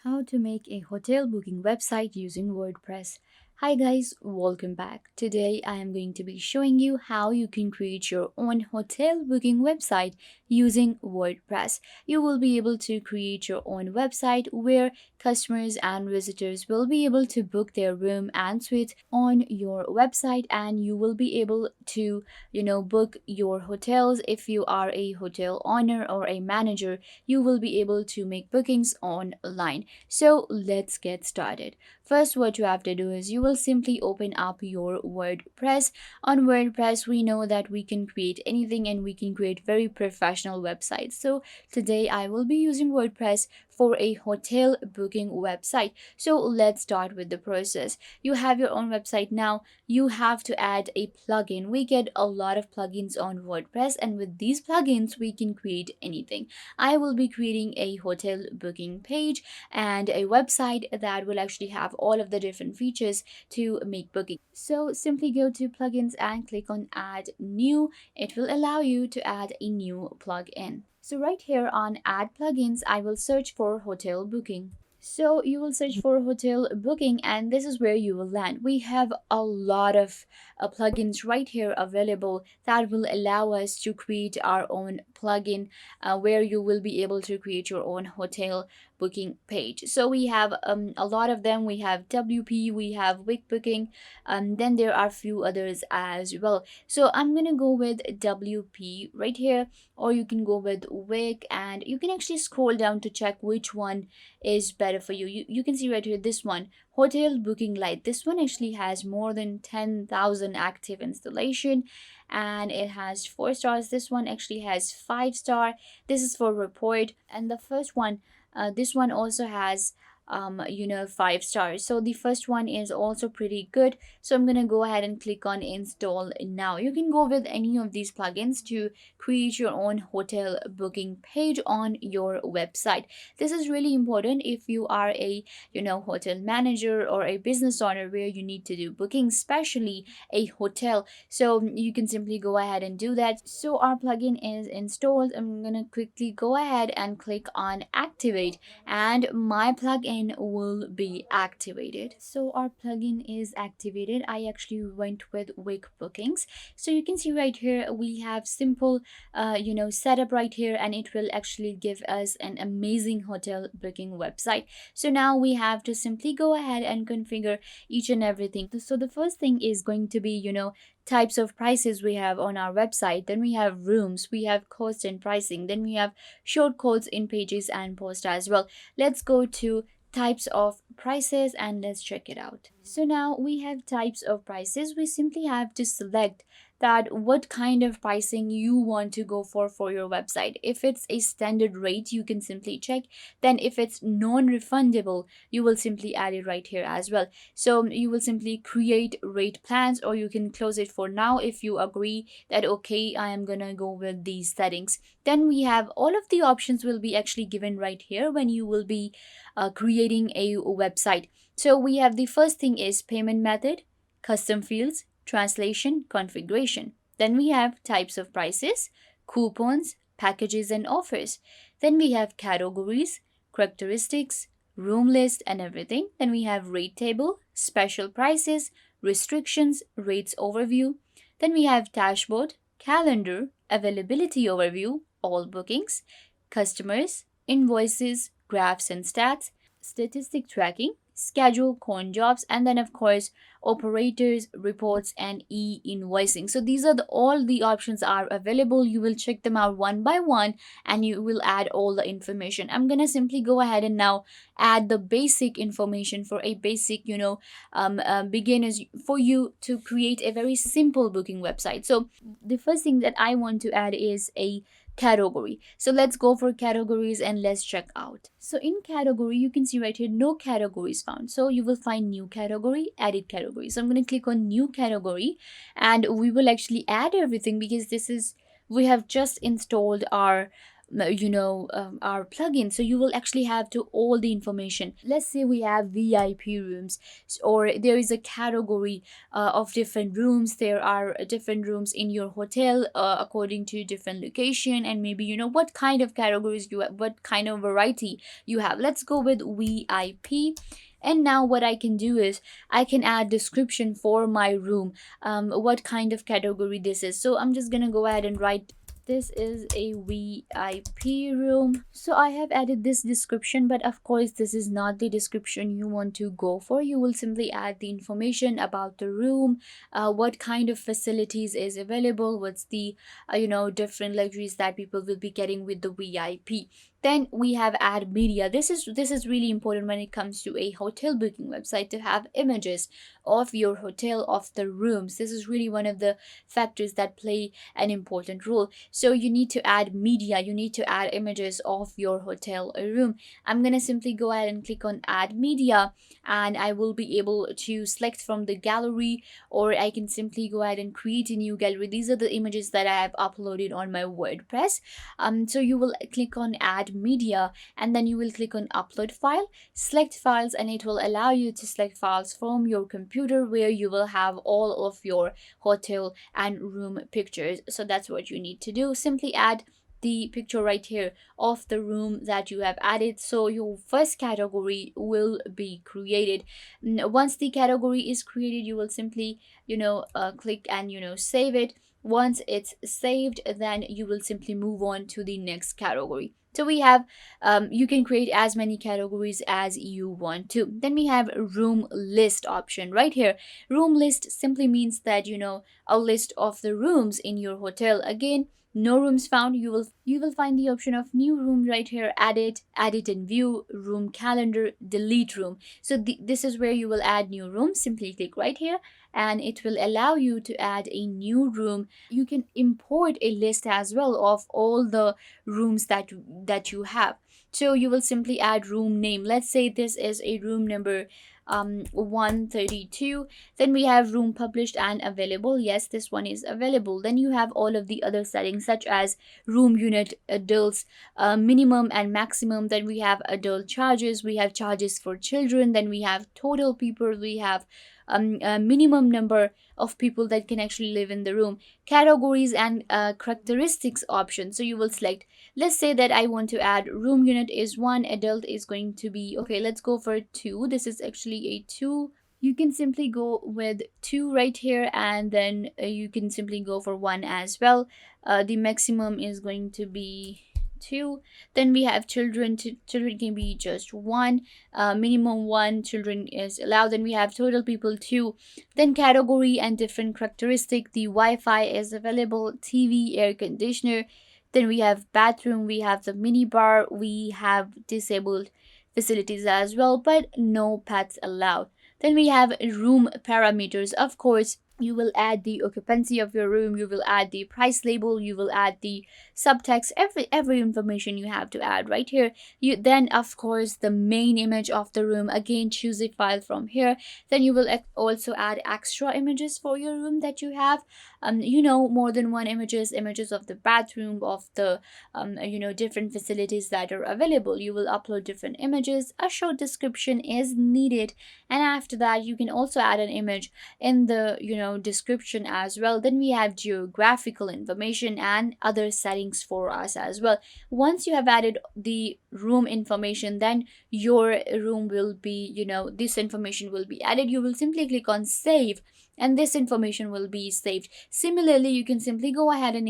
How to make a hotel booking website using WordPress. Hi guys, welcome back. Today I am going to be showing you how you can create your own hotel booking website using WordPress. You will be able to create your own website where customers and visitors will be able to book their room and suite on your website, and you will be able to book your hotels. If you are a hotel owner or a manager, you will be able to make bookings online. So let's get started. First, what you have to do is you will simply open up your WordPress. On WordPress, we know that we can create anything and we can create very professional websites. So today I will be using WordPress for a hotel booking website. So let's start with the process. You have your own website now. You have to add a plugin. We get a lot of plugins on WordPress, and with these plugins we can create anything. I will be creating a hotel booking page and a website that will actually have all of the different features to make booking. So simply go to plugins and click on add new. It will allow you to add a new plugin. So right here on add plugins, I will search for hotel booking. So you will search for hotel booking, and this is where you will land. We have a lot of plugins right here available that will allow us to create our own plugin, where you will be able to create your own hotel booking page. So we have a lot of them. We have WP, we have Wix booking, then there are a few others as well. So I'm gonna go with WP right here, or you can go with Wix, and you can actually scroll down to check which one is better for you. You can see right here this one, hotel booking light. This one actually has more than 10,000 active installation, and it has 4 stars. This one actually has 5 star. This is for report. And the first one, this one also has 5 stars. So the first one is also pretty good. So I'm gonna go ahead and click on install now. You can go with any of these plugins to create your own hotel booking page on your website. This is really important if you are a hotel manager or a business owner where you need to do booking, especially a hotel. So you can simply go ahead and do that. So our plugin is installed. I'm gonna quickly go ahead and click on activate, and my plugin will be activated. So our plugin is activated. I actually went with Wix bookings. So you can see right here we have simple setup right here, and it will actually give us an amazing hotel booking website. So now we have to simply go ahead and configure each and everything. So the first thing is going to be types of prices we have on our website. Then we have rooms, we have cost and pricing, then we have short codes in pages and post as well. Let's go to types of prices and let's check it out. So now we have types of prices. We simply have to select that what kind of pricing you want to go for your website. If it's a standard rate, you can simply check. Then if it's non-refundable, you will simply add it right here as well. So you will simply create rate plans, or you can close it for now if you agree that okay, I am gonna go with these settings. Then we have all of the options will be actually given right here when you will be creating a website. So we have the first thing is payment method, custom fields, translation, configuration. Then we have types of prices, coupons, packages and offers. Then we have categories, characteristics, room list and everything. Then we have rate table, special prices, restrictions, rates overview. Then we have dashboard, calendar, availability overview, all bookings, customers, invoices, graphs and stats, statistic tracking, schedule, coin jobs, and then of course operators, reports and e-invoicing. So these are all the options are available. You will check them out one by one and you will add all the information. I'm gonna simply go ahead and now add the basic information for a basic beginners, for you to create a very simple booking website. So the first thing that I want to add is a category. So let's go for categories and let's check out. So in category, you can see right here no categories found. So you will find new category, edit category. So I'm going to click on new category and we will actually add everything because this is, we have just installed our our plugin. So you will actually have to all the information. Let's say we have VIP rooms, or there is a category of different rooms. There are different rooms in your hotel according to different location, and maybe what kind of categories you have, what kind of variety you have. Let's go with VIP. And now what I can do is I can add description for my room, what kind of category this is. So I'm just gonna go ahead and write, this is a VIP room. So I have added this description, but of course this is not the description you want to go for. You will simply add the information about the room, what kind of facilities is available, what's the different luxuries that people will be getting with the VIP. Then we have add media. This is really important when it comes to a hotel booking website, to have images of your hotel, of the rooms. This is really one of the factors that play an important role. So you need to add media, you need to add images of your hotel room. I'm gonna simply go ahead and click on add media, and I will be able to select from the gallery, or I can simply go ahead and create a new gallery. These are the images that I have uploaded on my WordPress. So you will click on add media, and then you will click on upload file, select files, and it will allow you to select files from your computer where you will have all of your hotel and room pictures. So that's what you need to do. Simply add the picture right here of the room that you have added. So your first category will be created. Once the category is created, you will simply click and save it. Once it's saved, then you will simply move on to the next category. So we have, you can create as many categories as you want to. Then we have room list option right here. Room list simply means that a list of the rooms in your hotel. Again, no rooms found, you will find the option of new room right here. Edit and view, room calendar, delete room. So this is where you will add new room. Simply click right here, and it will allow you to add a new room. You can import a list as well of all the rooms that you have. So you will simply add room name. Let's say this is a room number 132. Then we have room published and available. Yes, this one is available. Then you have all of the other settings, such as room unit, adults, minimum and maximum. Then we have adult charges, we have charges for children, then we have total people, we have a minimum number of people that can actually live in the room, categories, and characteristics option. So you will select, let's say that I want to add room unit is 1, adult is going to be, okay, let's go for 2. This is actually a 2. You can simply go with 2 right here, and then you can simply go for 1 as well. The maximum is going to be 2. Then we have children. Children can be just 1. Minimum 1 children is allowed. Then we have total people 2. Then category and different characteristic. The Wi-Fi is available, TV, air conditioner. Then we have bathroom, we have the mini bar, we have disabled facilities as well, but no pets allowed. Then we have room parameters. Of course, you will add the occupancy of your room, you will add the price label, you will add the subtext, every information you have to add right here. You then, of course, the main image of the room. Again, choose a file from here. Then you will also add extra images for your room that you have, more than one images of the bathroom, of the different facilities that are available. You will upload different images. A short description is needed, and after that you can also add an image in the description as well. Then we have geographical information and other settings for us as well. Once you have added the room information, then your room will be, this information will be added. You will simply click on save, and this information will be saved. Similarly, you can simply go ahead and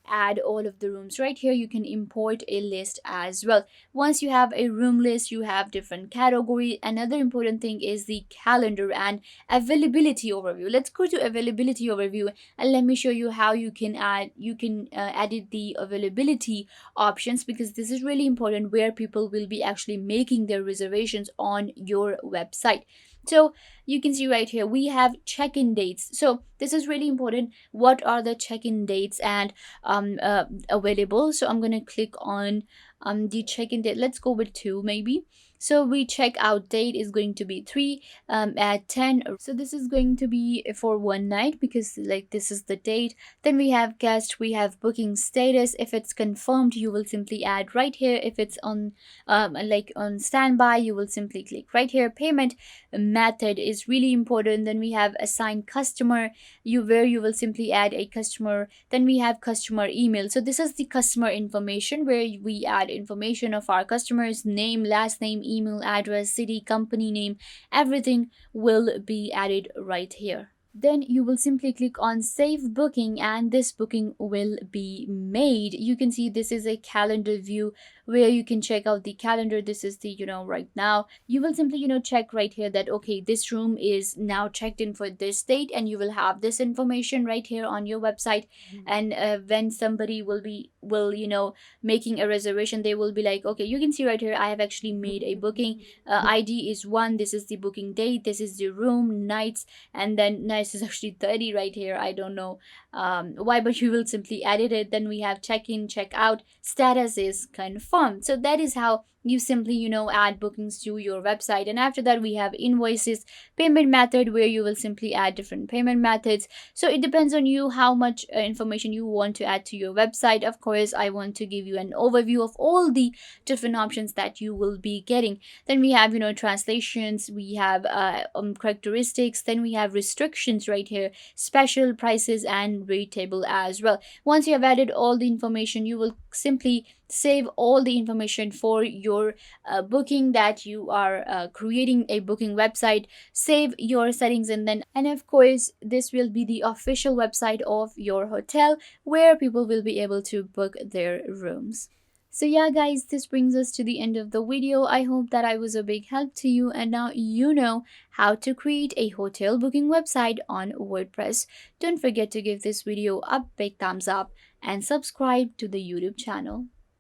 add all of the rooms right here. You can import a list as well. Once you have a room list, you have different category. Another important thing is the calendar and availability overview. Let's go to availability overview, and let me show you how you can edit the availability options, because this is really important where people will be actually making their reservations on your website. So you can see right here we have check-in dates. So this is really important. What are the check-in dates and available? So I'm going to click on the check-in date. Let's go with 2 maybe. So we check out date is going to be 3 at 10. So this is going to be for one night because like this is the date. Then we have guest, we have booking status. If it's confirmed, you will simply add right here. If it's on like on standby, you will simply click right here. Payment method is really important. Then we have assigned customer, you where you will simply add a customer. Then we have customer email. So this is the customer information where we add information of our customers, name, last name, email address, city, company name, everything will be added right here. Then you will simply click on save booking and this booking will be made. You can see this is a calendar view where you can check out the calendar. This is the, right now. You will simply, check right here that, okay, this room is now checked in for this date, and you will have this information right here on your website. And when somebody will, making a reservation, they will be like, okay, you can see right here, I have actually made a booking. ID is 1, this is the booking date, this is the room, nights, and then nice is actually 30 right here. I don't know why, but you will simply edit it. Then we have check in, check out, status is confirmed. So that is how you simply add bookings to your website. And after that we have invoices, payment method, where you will simply add different payment methods. So it depends on you how much information you want to add to your website. Of course, I want to give you an overview of all the different options that you will be getting. Then we have translations, we have characteristics, then we have restrictions right here, special prices and rate table as well. Once you have added all the information, you will simply save all the information for your booking that you are creating a booking website. Save your settings, and of course this will be the official website of your hotel where people will be able to book their rooms. So yeah guys, this brings us to the end of the video. I hope that I was a big help to you, and now you know how to create a hotel booking website on WordPress. Don't forget to give this video a big thumbs up and subscribe to the YouTube channel.